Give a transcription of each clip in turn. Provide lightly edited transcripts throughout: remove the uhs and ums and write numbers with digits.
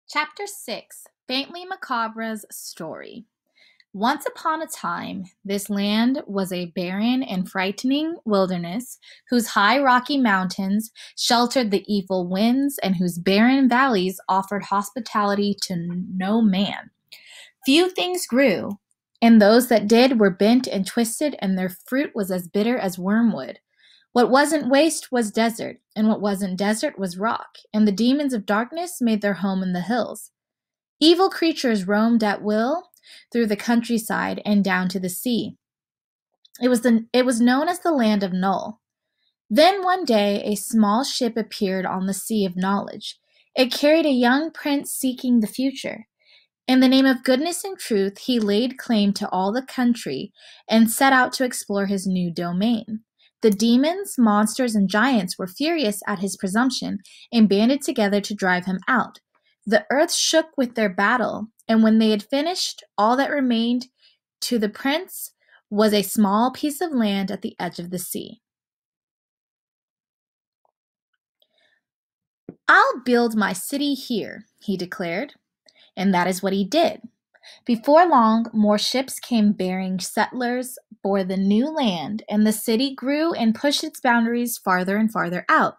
Chapter 6 Faintly Macabre's Story. Once upon a time, this land was a barren and frightening wilderness whose high rocky mountains sheltered the evil winds and whose barren valleys offered hospitality to no man. Few things grew, and those that did were bent and twisted, and their fruit was as bitter as wormwood. What wasn't waste was desert, and what wasn't desert was rock, and the demons of darkness made their home in the hills. Evil creatures roamed at will through the countryside and down to the sea. It was known as the land of Null. Then one day a small ship appeared on the sea of knowledge. It carried a young prince seeking the future. In the name of goodness and truth, he laid claim to all the country and set out to explore his new domain. The demons, monsters, and giants were furious at his presumption and banded together to drive him out. The earth shook with their battle, and when they had finished, all that remained to the prince was a small piece of land at the edge of the sea. "I'll build my city here," he declared, and that is what he did. Before long, more ships came bearing settlers for the new land, and the city grew and pushed its boundaries farther and farther out.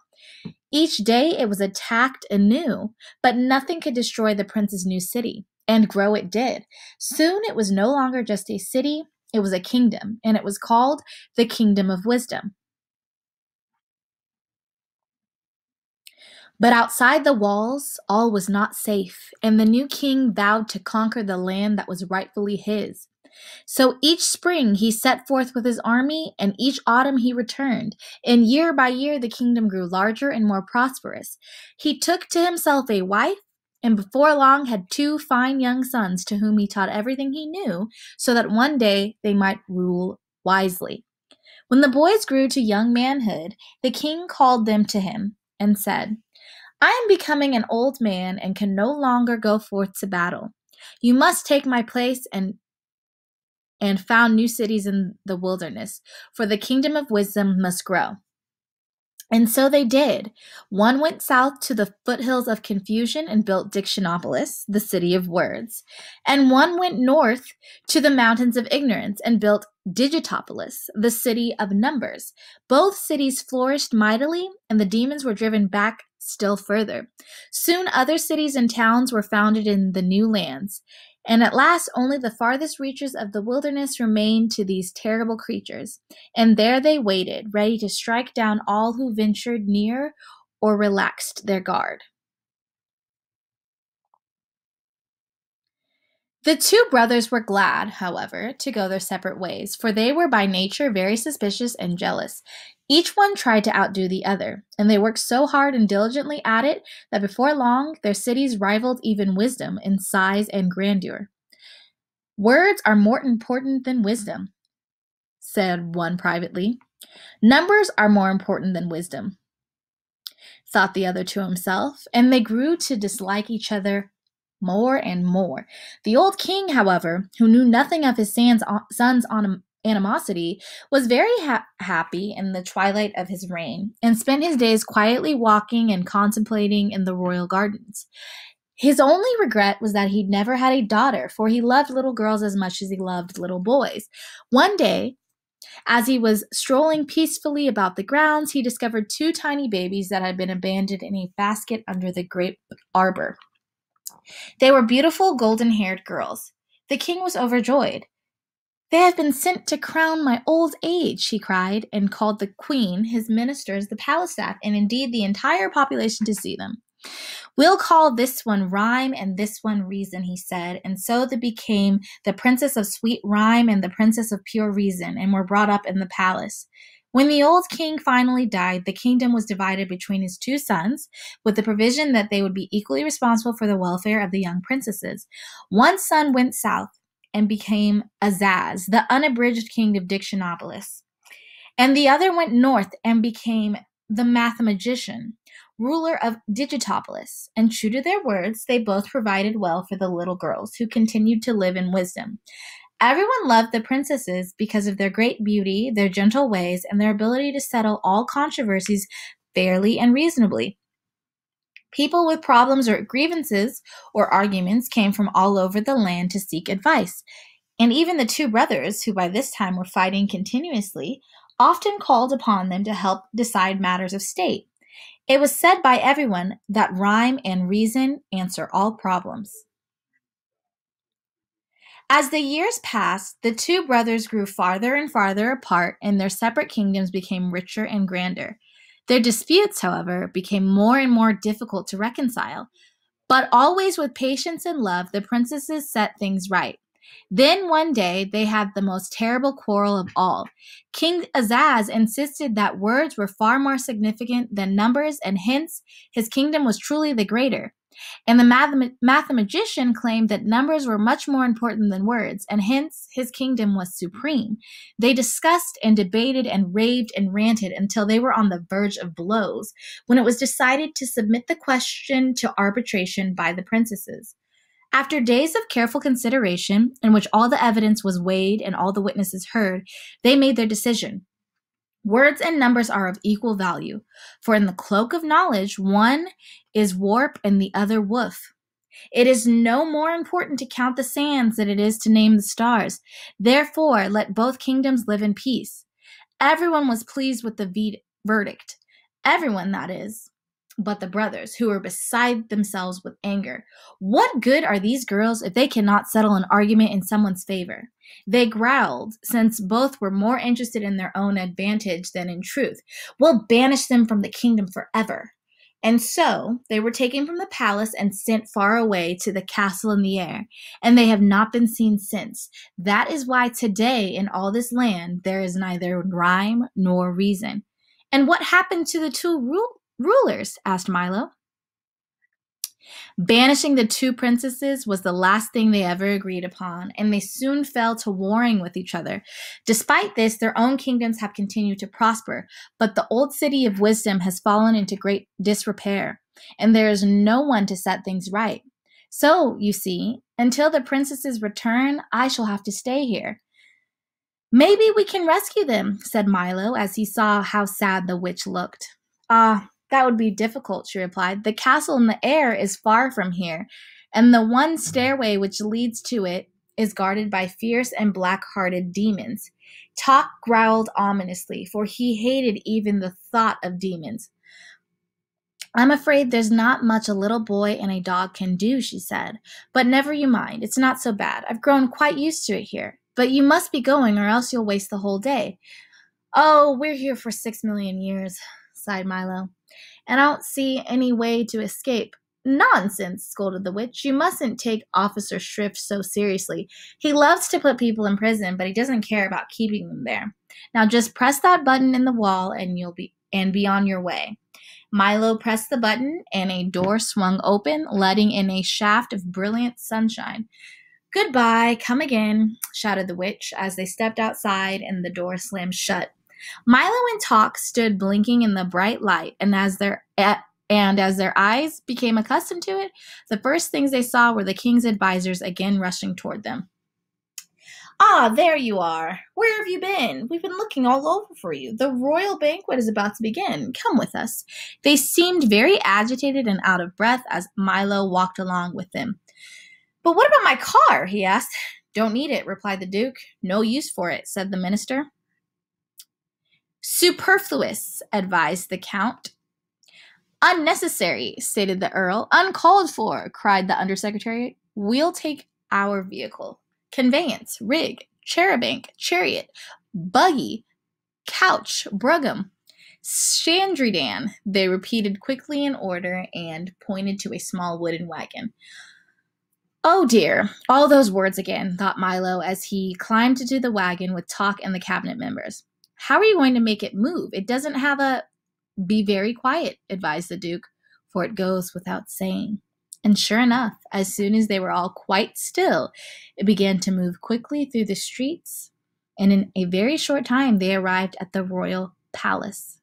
Each day it was attacked anew, but nothing could destroy the prince's new city, and grow it did. Soon it was no longer just a city, it was a kingdom, and it was called the Kingdom of Wisdom. But outside the walls, all was not safe, and the new king vowed to conquer the land that was rightfully his. So each spring he set forth with his army, and each autumn he returned, and year by year the kingdom grew larger and more prosperous. He took to himself a wife, and before long had two fine young sons to whom he taught everything he knew, so that one day they might rule wisely. When the boys grew to young manhood, the king called them to him and said, "I am becoming an old man and can no longer go forth to battle. You must take my place and found new cities in the wilderness, for the kingdom of wisdom must grow." And so they did. One went south to the foothills of confusion and built Dictionopolis, the city of words. And one went north to the mountains of ignorance and built Digitopolis, the city of numbers. Both cities flourished mightily, and the demons were driven back still further. Soon other cities and towns were founded in the new lands. And at last only the farthest reaches of the wilderness remained to these terrible creatures, and there they waited, ready to strike down all who ventured near or relaxed their guard. The two brothers were glad, however, to go their separate ways, for they were by nature very suspicious and jealous. Each one tried to outdo the other, and they worked so hard and diligently at it that before long their cities rivaled even wisdom in size and grandeur. "Words are more important than wisdom," said one privately. "Numbers are more important than wisdom," thought the other to himself, and they grew to dislike each other more and more. The old king, however, who knew nothing of his son's animosity, was very happy in the twilight of his reign, and spent his days quietly walking and contemplating in the royal gardens. His only regret was that he'd never had a daughter, for he loved little girls as much as he loved little boys. One day, as he was strolling peacefully about the grounds, he discovered two tiny babies that had been abandoned in a basket under the grape arbor. They were beautiful golden-haired girls. The king was overjoyed. "They have been sent to crown my old age," he cried, and called the queen, his ministers, the palace staff, and indeed the entire population to see them. "We'll call this one Rhyme and this one Reason," he said, and so they became the Princess of Sweet Rhyme and the Princess of Pure Reason, and were brought up in the palace. When the old king finally died, the kingdom was divided between his two sons, with the provision that they would be equally responsible for the welfare of the young princesses. One son went south and became Azaz, the unabridged king of Dictionopolis, and the other went north and became the mathematician, ruler of Digitopolis, and true to their words, they both provided well for the little girls, who continued to live in wisdom. Everyone loved the princesses because of their great beauty, their gentle ways, and their ability to settle all controversies fairly and reasonably. People with problems or grievances or arguments came from all over the land to seek advice, and even the two brothers, who by this time were fighting continuously, often called upon them to help decide matters of state. It was said by everyone that rhyme and reason answer all problems. As the years passed, the two brothers grew farther and farther apart, and their separate kingdoms became richer and grander. Their disputes, however, became more and more difficult to reconcile. But always with patience and love, the princesses set things right. Then one day they had the most terrible quarrel of all. King Azaz insisted that words were far more significant than numbers, and hence his kingdom was truly the greater. And the mathematician claimed that numbers were much more important than words, and hence his kingdom was supreme. They discussed and debated and raved and ranted until they were on the verge of blows, when it was decided to submit the question to arbitration by the princesses. After days of careful consideration, in which all the evidence was weighed and all the witnesses heard, they made their decision. Words and numbers are of equal value, for in the cloak of knowledge, one is warp and the other woof. It is no more important to count the sands than it is to name the stars. Therefore, let both kingdoms live in peace. Everyone was pleased with the verdict. Everyone, that is, but the brothers, who were beside themselves with anger. What good are these girls if they cannot settle an argument in someone's favor? They growled, since both were more interested in their own advantage than in truth. We'll banish them from the kingdom forever. And so they were taken from the palace and sent far away to the castle in the air, and they have not been seen since. That is why today in all this land there is neither rhyme nor reason. And what happened to the two rulers? Asked Milo. Banishing the two princesses was the last thing they ever agreed upon, and they soon fell to warring with each other. Despite this, their own kingdoms have continued to prosper, but the old city of wisdom has fallen into great disrepair, and there is no one to set things right. So, you see, until the princesses return, I shall have to stay here. Maybe we can rescue them, said Milo, as he saw how sad the witch looked. That would be difficult, she replied. The castle in the air is far from here, and the one stairway which leads to it is guarded by fierce and black-hearted demons. Tok growled ominously, for he hated even the thought of demons. I'm afraid there's not much a little boy and a dog can do, she said. But never you mind, it's not so bad. I've grown quite used to it here. But you must be going, or else you'll waste the whole day. Oh, we're here for 6 million years, sighed Milo. And I don't see any way to escape. Nonsense, scolded the witch. You mustn't take Officer Shrift so seriously. He loves to put people in prison, but he doesn't care about keeping them there. Now just press that button in the wall and you'll be on your way. Milo pressed the button and a door swung open, letting in a shaft of brilliant sunshine. Goodbye, come again, shouted the witch as they stepped outside and the door slammed shut. Milo and Tok stood blinking in the bright light, and as their eyes became accustomed to it, the first things they saw were the king's advisors again rushing toward them. Ah, there you are. Where have you been? We've been looking all over for you. The royal banquet is about to begin. Come with us. They seemed very agitated and out of breath as Milo walked along with them. But what about my car? He asked. Don't need it, replied the Duke. No use for it, said the minister. Superfluous, advised the Count. Unnecessary, stated the Earl. Uncalled for, cried the Undersecretary. We'll take our vehicle. Conveyance, rig, charabanc, chariot, buggy, couch, brougham, shandrydan, they repeated quickly in order and pointed to a small wooden wagon. Oh dear, all those words again, thought Milo as he climbed into the wagon with Tok and the cabinet members. How are you going to make it move? It doesn't have a... Be very quiet, advised the Duke, for it goes without saying. And sure enough, as soon as they were all quite still, it began to move quickly through the streets, and in a very short time they arrived at the royal palace.